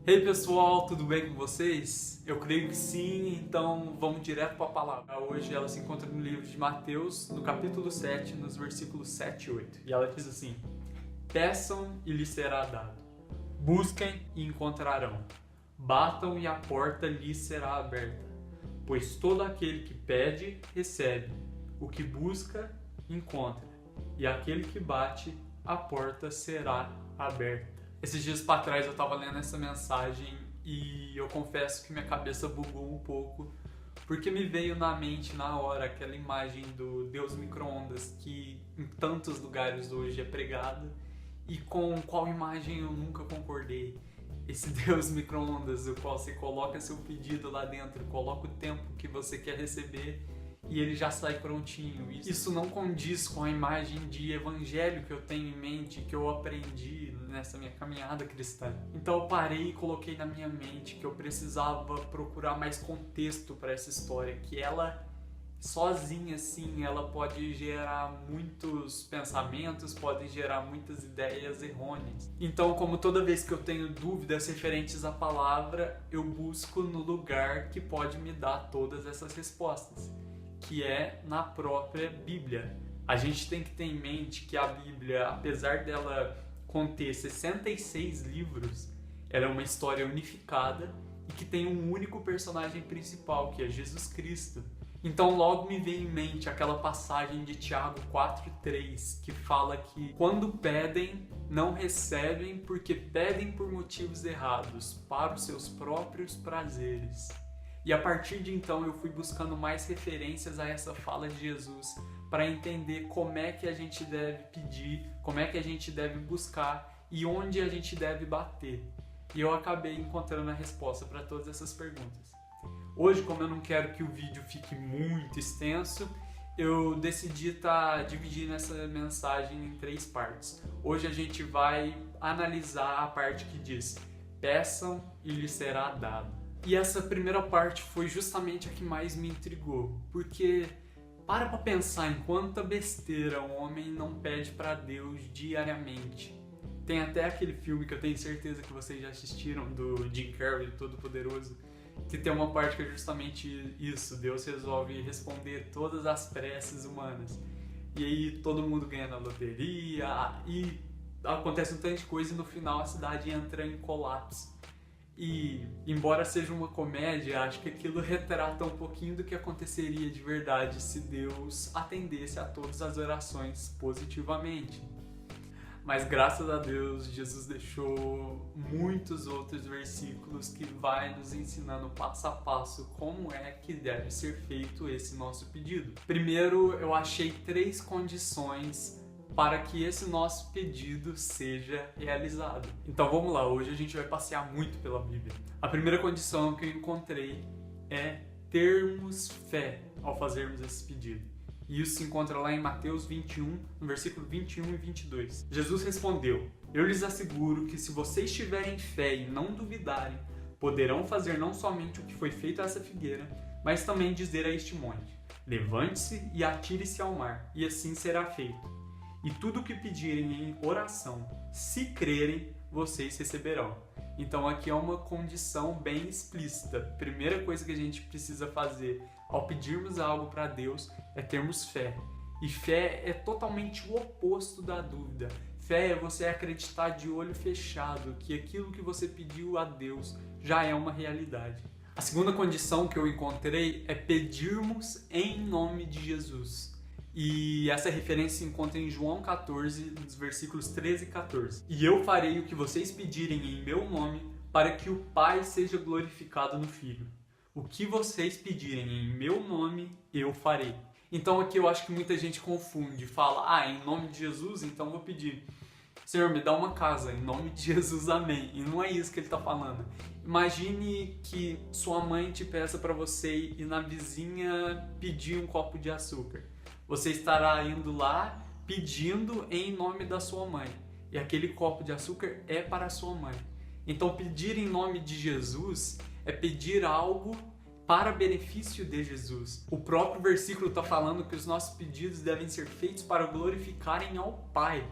Hey pessoal, tudo bem com vocês? Eu creio que sim, então vamos direto para a palavra. Hoje ela se encontra no livro de Mateus, no capítulo 7, nos versículos 7 e 8. E ela diz assim: Peçam e lhes será dado, busquem e encontrarão, batam e a porta lhes será aberta. Pois todo aquele que pede, recebe, o que busca, encontra, e aquele que bate, a porta será aberta. Esses dias para trás eu estava lendo essa mensagem e eu confesso que minha cabeça bugou um pouco, porque me veio na mente na hora aquela imagem do Deus micro-ondas que em tantos lugares hoje é pregada e com qual imagem eu nunca concordei. Esse Deus micro-ondas, o qual você coloca seu pedido lá dentro, coloca o tempo que você quer receber e ele já sai prontinho. Isso não condiz com a imagem de evangelho que eu tenho em mente, que eu aprendi nessa minha caminhada cristã. Então eu parei e coloquei na minha mente que eu precisava procurar mais contexto para essa história, que ela sozinha assim, ela pode gerar muitos pensamentos, pode gerar muitas ideias errôneas. Então, como toda vez que eu tenho dúvidas referentes à palavra, eu busco no lugar que pode me dar todas essas respostas, que é na própria Bíblia. A gente tem que ter em mente que a Bíblia, apesar dela conter 66 livros, ela é uma história unificada e que tem um único personagem principal, que é Jesus Cristo. Então logo me vem em mente aquela passagem de Tiago 4,3, que fala que quando pedem, não recebem porque pedem por motivos errados, para os seus próprios prazeres. E a partir de então eu fui buscando mais referências a essa fala de Jesus para entender como é que a gente deve pedir, como é que a gente deve buscar e onde a gente deve bater. E eu acabei encontrando a resposta para todas essas perguntas. Hoje, como eu não quero que o vídeo fique muito extenso, eu decidi dividindo essa mensagem em 3 partes. Hoje a gente vai analisar a parte que diz: peçam e lhes será dado. E essa primeira parte foi justamente a que mais me intrigou, porque para pensar em quanta besteira um homem não pede para Deus diariamente. Tem até aquele filme que eu tenho certeza que vocês já assistiram, do Jim Carrey, Todo-Poderoso, que tem uma parte que é justamente isso: Deus resolve responder todas as preces humanas. E aí todo mundo ganha na loteria e acontece um tanto de coisa e no final a cidade entra em colapso. E, embora seja uma comédia, acho que aquilo retrata um pouquinho do que aconteceria de verdade se Deus atendesse a todas as orações positivamente. Mas graças a Deus, Jesus deixou muitos outros versículos que vai nos ensinando passo a passo como é que deve ser feito esse nosso pedido. Primeiro, eu achei 3 condições para que esse nosso pedido seja realizado. Então vamos lá, hoje a gente vai passear muito pela Bíblia. A primeira condição que eu encontrei é termos fé ao fazermos esse pedido. E isso se encontra lá em Mateus 21, no versículo 21 e 22. Jesus respondeu: Eu lhes asseguro que se vocês tiverem fé e não duvidarem, poderão fazer não somente o que foi feito a essa figueira, mas também dizer a este monte: levante-se e atire-se ao mar, e assim será feito. E tudo o que pedirem em oração, se crerem, vocês receberão. Então aqui é uma condição bem explícita. Primeira coisa que a gente precisa fazer ao pedirmos algo para Deus é termos fé. E fé é totalmente o oposto da dúvida. Fé é você acreditar de olho fechado que aquilo que você pediu a Deus já é uma realidade. A segunda condição que eu encontrei é pedirmos em nome de Jesus. E essa referência se encontra em João 14, nos versículos 13 e 14. E eu farei o que vocês pedirem em meu nome, para que o Pai seja glorificado no Filho. O que vocês pedirem em meu nome, eu farei. Então aqui eu acho que muita gente confunde, fala: em nome de Jesus, então vou pedir: Senhor, me dá uma casa, em nome de Jesus, amém. E não é isso que ele está falando. Imagine que sua mãe te peça para você ir na vizinha pedir um copo de açúcar. Você estará indo lá pedindo em nome da sua mãe. E aquele copo de açúcar é para a sua mãe. Então pedir em nome de Jesus é pedir algo para benefício de Jesus. O próprio versículo está falando que os nossos pedidos devem ser feitos para glorificarem ao Pai.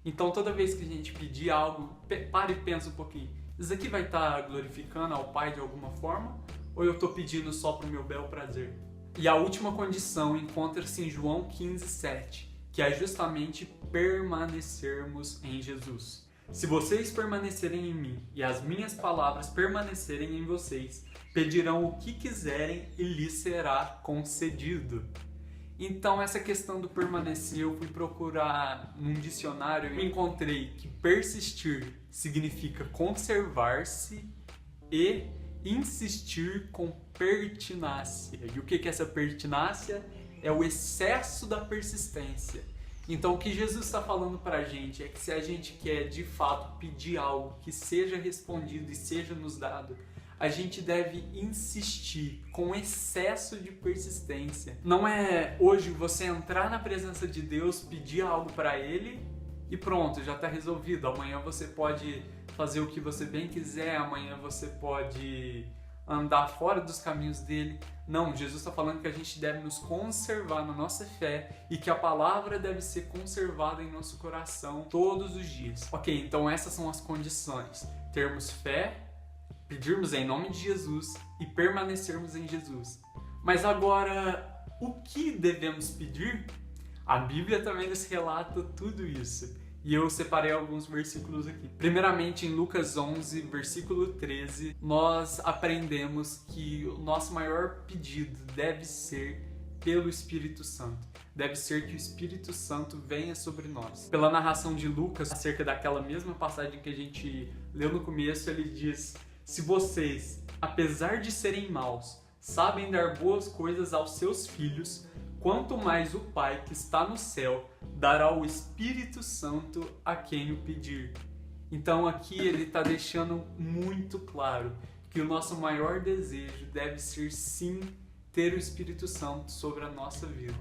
Então toda vez que a gente pedir algo, pare e pensa um pouquinho. isso aqui vai estar glorificando ao Pai de alguma forma? Ou eu estou pedindo só para o meu bel prazer? E a última condição encontra-se em João 15:7, que é justamente permanecermos em Jesus. Se vocês permanecerem em mim e as minhas palavras permanecerem em vocês, pedirão o que quiserem e lhes será concedido. Então, essa questão do permanecer, eu fui procurar num dicionário e encontrei que persistir significa conservar-se e insistir com pertinácia. E o que é essa pertinácia? É o excesso da persistência. Então, o que Jesus está falando para a gente é que se a gente quer de fato pedir algo que seja respondido e seja nos dado, a gente deve insistir com excesso de persistência. Não é hoje você entrar na presença de Deus, pedir algo para Ele e pronto, já está resolvido. Amanhã você pode fazer o que você bem quiser, amanhã você pode andar fora dos caminhos dele. Não, Jesus está falando que a gente deve nos conservar na nossa fé e que a palavra deve ser conservada em nosso coração todos os dias. Ok, então essas são as condições. Termos fé, pedirmos em nome de Jesus e permanecermos em Jesus. Mas agora, o que devemos pedir? A Bíblia também nos relata tudo isso. E eu separei alguns versículos aqui. Primeiramente, em Lucas 11, versículo 13, nós aprendemos que o nosso maior pedido deve ser pelo Espírito Santo. Deve ser que o Espírito Santo venha sobre nós. Pela narração de Lucas, acerca daquela mesma passagem que a gente leu no começo, ele diz: se vocês, apesar de serem maus, sabem dar boas coisas aos seus filhos, quanto mais o Pai que está no céu dará o Espírito Santo a quem o pedir. Então aqui ele está deixando muito claro que o nosso maior desejo deve ser sim ter o Espírito Santo sobre a nossa vida.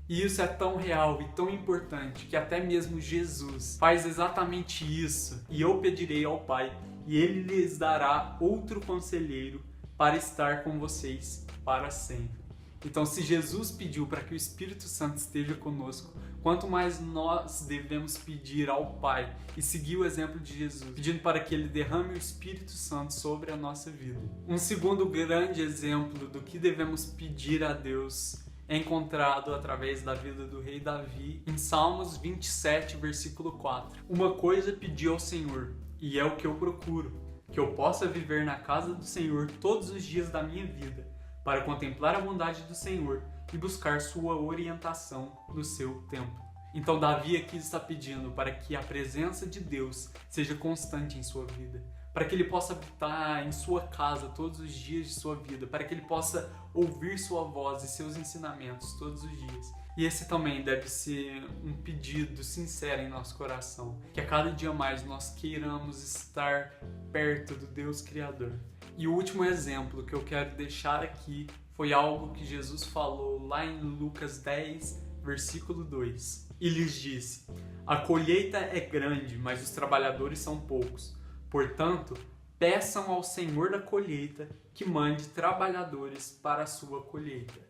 E isso é tão real e tão importante que até mesmo Jesus faz exatamente isso. E eu pedirei ao Pai e Ele lhes dará outro conselheiro para estar com vocês para sempre. Então, se Jesus pediu para que o Espírito Santo esteja conosco, quanto mais nós devemos pedir ao Pai e seguir o exemplo de Jesus, pedindo para que Ele derrame o Espírito Santo sobre a nossa vida. Um segundo grande exemplo do que devemos pedir a Deus é encontrado através da vida do rei Davi em Salmos 27, versículo 4. Uma coisa pedi ao Senhor, e é o que eu procuro, que eu possa viver na casa do Senhor todos os dias da minha vida, para contemplar a bondade do Senhor e buscar sua orientação no seu templo. Então Davi aqui está pedindo para que a presença de Deus seja constante em sua vida, para que ele possa habitar em sua casa todos os dias de sua vida, para que ele possa ouvir sua voz e seus ensinamentos todos os dias. E esse também deve ser um pedido sincero em nosso coração, que a cada dia mais nós queiramos estar perto do Deus Criador. E o último exemplo que eu quero deixar aqui foi algo que Jesus falou lá em Lucas 10, versículo 2. E lhes disse: a colheita é grande, mas os trabalhadores são poucos. Portanto, peçam ao Senhor da colheita que mande trabalhadores para a sua colheita.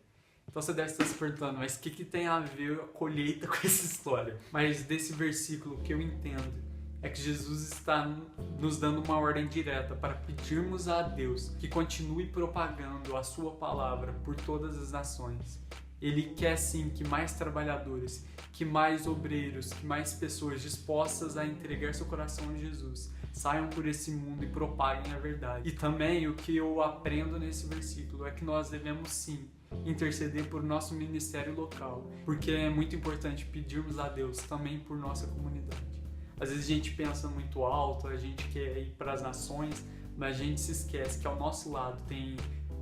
Então você deve estar se perguntando, mas o que tem a ver a colheita com essa história? Mas desse versículo que eu entendo é que Jesus está nos dando uma ordem direta para pedirmos a Deus que continue propagando a sua palavra por todas as nações. Ele quer sim que mais trabalhadores, que mais obreiros, que mais pessoas dispostas a entregar seu coração a Jesus saiam por esse mundo e propaguem a verdade. E também o que eu aprendo nesse versículo é que nós devemos sim interceder por nosso ministério local, porque é muito importante pedirmos a Deus também por nossa comunidade. Às vezes a gente pensa muito alto, a gente quer ir para as nações, mas a gente se esquece que ao nosso lado tem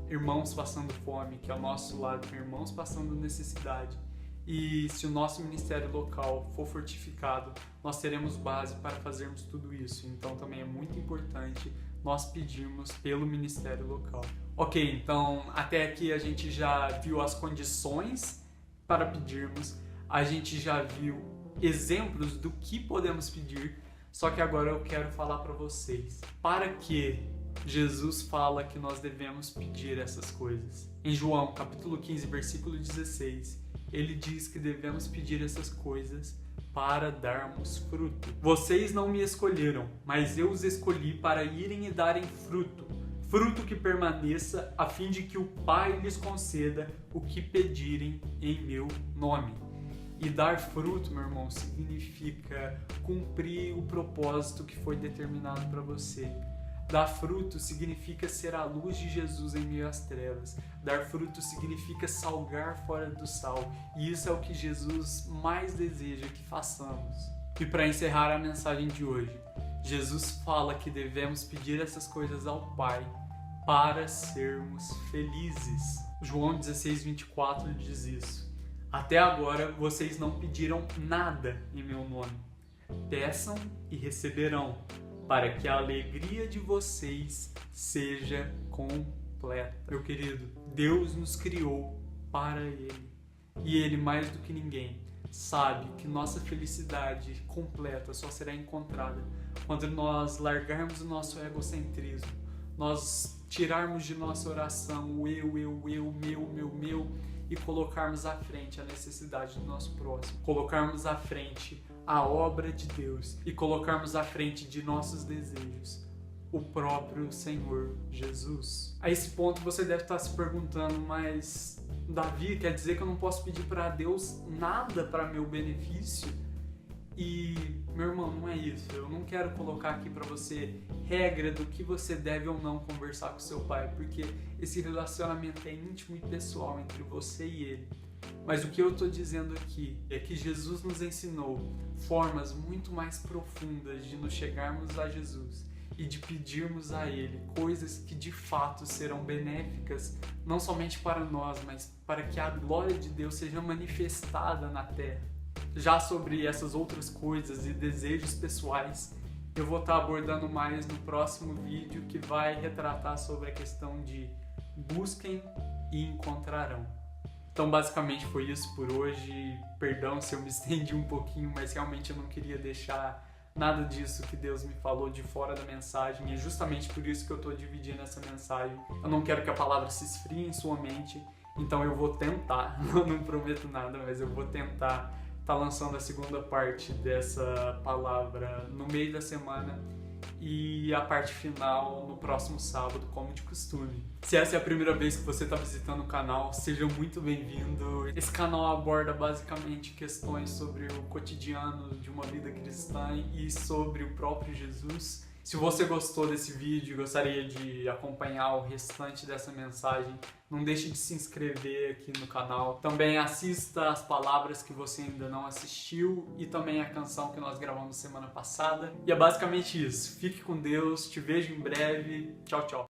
irmãos passando fome, que ao nosso lado tem irmãos passando necessidade. E se o nosso ministério local for fortificado, nós teremos base para fazermos tudo isso. Então também é muito importante nós pedirmos pelo ministério local. Ok, então até aqui a gente já viu as condições para pedirmos, a gente já viu exemplos do que podemos pedir, só que agora eu quero falar para vocês para que Jesus fala que nós devemos pedir essas coisas. Em João, capítulo 15, versículo 16, ele diz que devemos pedir essas coisas para darmos fruto. Vocês não me escolheram, mas eu os escolhi para irem e darem fruto. Fruto que permaneça, a fim de que o Pai lhes conceda o que pedirem em meu nome. E dar fruto, meu irmão, significa cumprir o propósito que foi determinado para você. Dar fruto significa ser a luz de Jesus em meio às trevas. Dar fruto significa salgar fora do sal. E isso é o que Jesus mais deseja que façamos. E para encerrar a mensagem de hoje, Jesus fala que devemos pedir essas coisas ao Pai para sermos felizes. João 16:24 diz isso. Até agora vocês não pediram nada em meu nome. Peçam e receberão, para que a alegria de vocês seja completa. Meu querido, Deus nos criou para Ele. E Ele, mais do que ninguém, sabe que nossa felicidade completa só será encontrada quando nós largarmos o nosso egocentrismo, nós tirarmos de nossa oração o eu, meu, e colocarmos à frente a necessidade do nosso próximo, colocarmos à frente a obra de Deus e colocarmos à frente de nossos desejos o próprio Senhor Jesus. A esse ponto você deve estar se perguntando, mas Davi, quer dizer que eu não posso pedir para Deus nada para meu benefício? E, meu irmão, não é isso. Eu não quero colocar aqui para você regra do que você deve ou não conversar com seu pai, porque esse relacionamento é íntimo e pessoal entre você e ele. Mas o que eu estou dizendo aqui é que Jesus nos ensinou formas muito mais profundas de nos chegarmos a Jesus e de pedirmos a Ele coisas que de fato serão benéficas, não somente para nós, mas para que a glória de Deus seja manifestada na terra. Já sobre essas outras coisas e desejos pessoais, eu vou estar abordando mais no próximo vídeo, que vai retratar sobre a questão de busquem e encontrarão. Então basicamente foi isso por hoje. Perdão se eu me estendi um pouquinho, mas realmente eu não queria deixar nada disso que Deus me falou de fora da mensagem. É justamente por isso que eu estou dividindo essa mensagem. Eu não quero que a palavra se esfrie em sua mente, então eu vou tentar, não prometo nada, mas eu vou tentar estar lançando a segunda parte dessa palavra no meio da semana e a parte final no próximo sábado, como de costume. Se essa é a primeira vez que você está visitando o canal, seja muito bem-vindo. Esse canal aborda basicamente questões sobre o cotidiano de uma vida cristã e sobre o próprio Jesus. Se você gostou desse vídeo e gostaria de acompanhar o restante dessa mensagem, não deixe de se inscrever aqui no canal. Também assista as palavras que você ainda não assistiu e também a canção que nós gravamos semana passada. E é basicamente isso. Fique com Deus, te vejo em breve. Tchau, tchau.